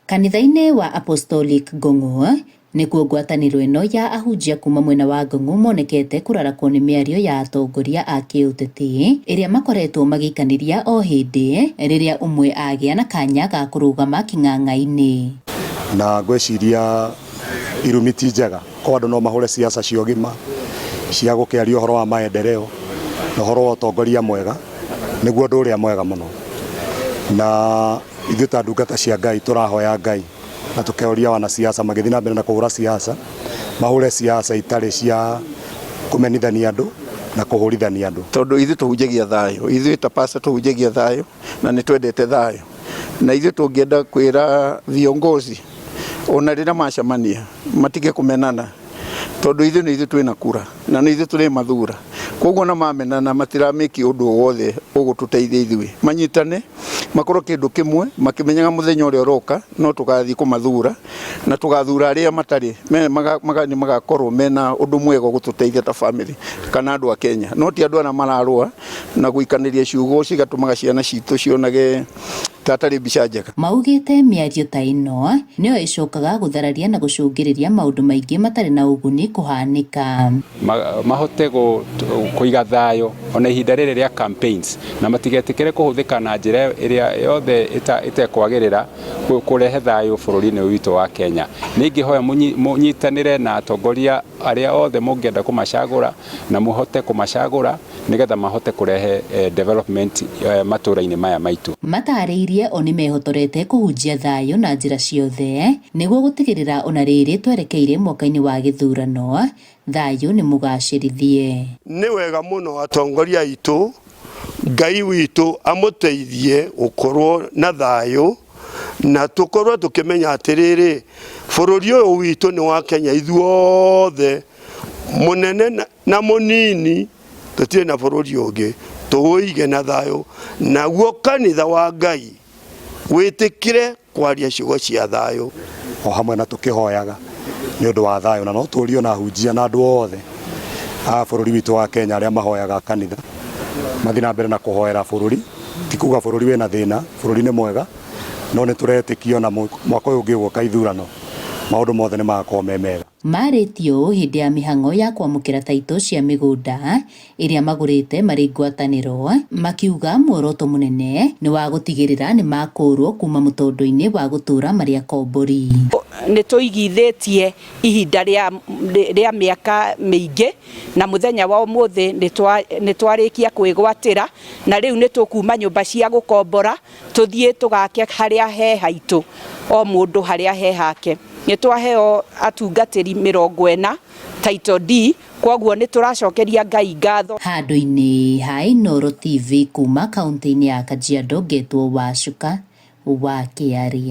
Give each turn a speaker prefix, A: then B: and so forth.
A: Kanitha-inĩ wa Apostolic Ngong'o nĩkuo ngwatanĩro ĩno ya ahunjia kuma mwena wa Ngong'o monekete kũrarakwo nĩ mĩario ya atongoria a kĩũteti ĩrĩa makoretwo magĩkanĩria o hĩndĩ rĩrĩa ũmwe agĩa na kanya ga kũrũgama kĩng'ang'a-inĩ.
B: Na ngwĩciria irumi ti njega ko andũ no mahũre siasa cia ũgima cia gũkĩaria ũhoro wa maendeleo na ũhoro wa ũtongoria mwega nĩguo ũndũ ũrĩa mwega mũno. Na ithuĩ ta ndungata cia Ngai tũrahoya Ngai na tũkeũria wanasiasa magĩthiĩ na mbere na kũhũra siasa mahũre siasa itarĩ cia kũmenithania andũ na kũhũrithania andũ.
C: Tondũ ithuĩ tũhunjagia thayũ, ithuĩ ta pastor tũhunjagia thayũ na nĩ twendete thayũ. Na ithuĩ tũngĩenda kwĩra viongozi ona rĩrĩa macemania matige kũmenana, tondũ ithuĩ nĩ ithuĩ twĩna kura na nĩ ithuĩ tũrĩ mathura. Koguo na mamenana matiramĩki ũndũ wothe ũgũtũteithia ithuĩ. Manyitane makorwo kĩndũ kĩmwe makĩmenyaga mũthenya ũrĩa ũroka no tũgathiĩ kũmathura na tũgathura arĩa matarĩ magakorwo mena ũndũ mwega gũtũteithia ta family kana andũ a Kenya. No ti andũ arĩa mararũa na gũikanĩria ciugo cigatũmaga ciana citũ cionage tatarĩ mbica njega.
A: Maugĩte mĩario ta ĩno nĩyo ĩcokaga gũthararia na gũcũngĩrĩria maũndũ maingĩ matarĩ na ũguni kũhanĩka.
D: Mahote kũiga thayũ ona ihinda rĩrĩ rĩa campaigns na matigetĩkĩre kũhũthĩka na njĩra ĩrĩa yothe ĩtekwagĩrĩra kũrehe thayũ bũrũri-inĩ witũ wa Kenya. Ningĩhoya mũnyitanĩre na atongoria arĩa othe mũngĩenda kũmacagũra na mũhote kũmacagũra nĩgetha mahote kũrehe development matũũra-inĩ maya maitũ.
A: Matarĩirie o nĩmehotorete kũhunjia thayũ na njĩra ciothe nĩguo gũtigĩrĩra ona rĩrĩ twerekeire mwaka-inĩ wa gĩthurano thayũ nĩ mũgacĩrithie.
E: Nĩ wega mũno atongoria aitũ Ngai witũ amũteithie gũkorwo na thayũ na tũkorwo tũkĩmenya atĩrĩrĩ bũrũri ũyũ witũ nĩ wa Kenya ithuothe mũnene na mũnini tũtirĩ na bũrũri ũngĩ tũwĩige na thayũ naguo kanitha wa Ngai wĩtĩkire kwaria ciugo cia thayũ
B: o hamwe na tũkĩhoyaga nĩ ũndũ wa thayũ na no tũũrio na hunjia na andũ othe a bũrũri witũ wa Kenya arĩa mahoyaga kanitha mathiĩ na mbere na kũhoera bũrũri ti kuga bũrũri wĩna thĩna bũrũri nĩ mwega no nĩ tũretĩkio na mwaka ũyũ ũngĩ gũka ithurano maũndũ mothe nĩ magakorwo me mega.
A: Marĩtio hĩndĩ ya mĩhang'o ya kwamũkĩra taitũ cia mĩgũnda ĩrĩa magũrĩte marĩ ngwatanĩro makiuga muoroto mũnene nĩ wa gũtigĩrĩra nĩ makũrwo kuma mũtondo-inĩ wa gũtũũra marĩ akombori.
F: Nĩ tũigithĩtie ihinda rĩa mĩaka mĩingĩ na mũthenya wa ũmũthĩ nĩ twarĩkia kwĩgwatĩra na rĩu nĩ tũkuma nyũmba cia gũkombora tũthiĩ tũgake harĩa he haitũ o mũndũ harĩa he hake. Nĩ twaheo atungatĩri 40 Title D, kwoguo nĩ tũracokeria Ngai ngatho.
A: Handũ-inĩ ha Inooro TV kuma kaunti-inĩ ya Kajiado ngetwo Wacuka wa Kĩaria.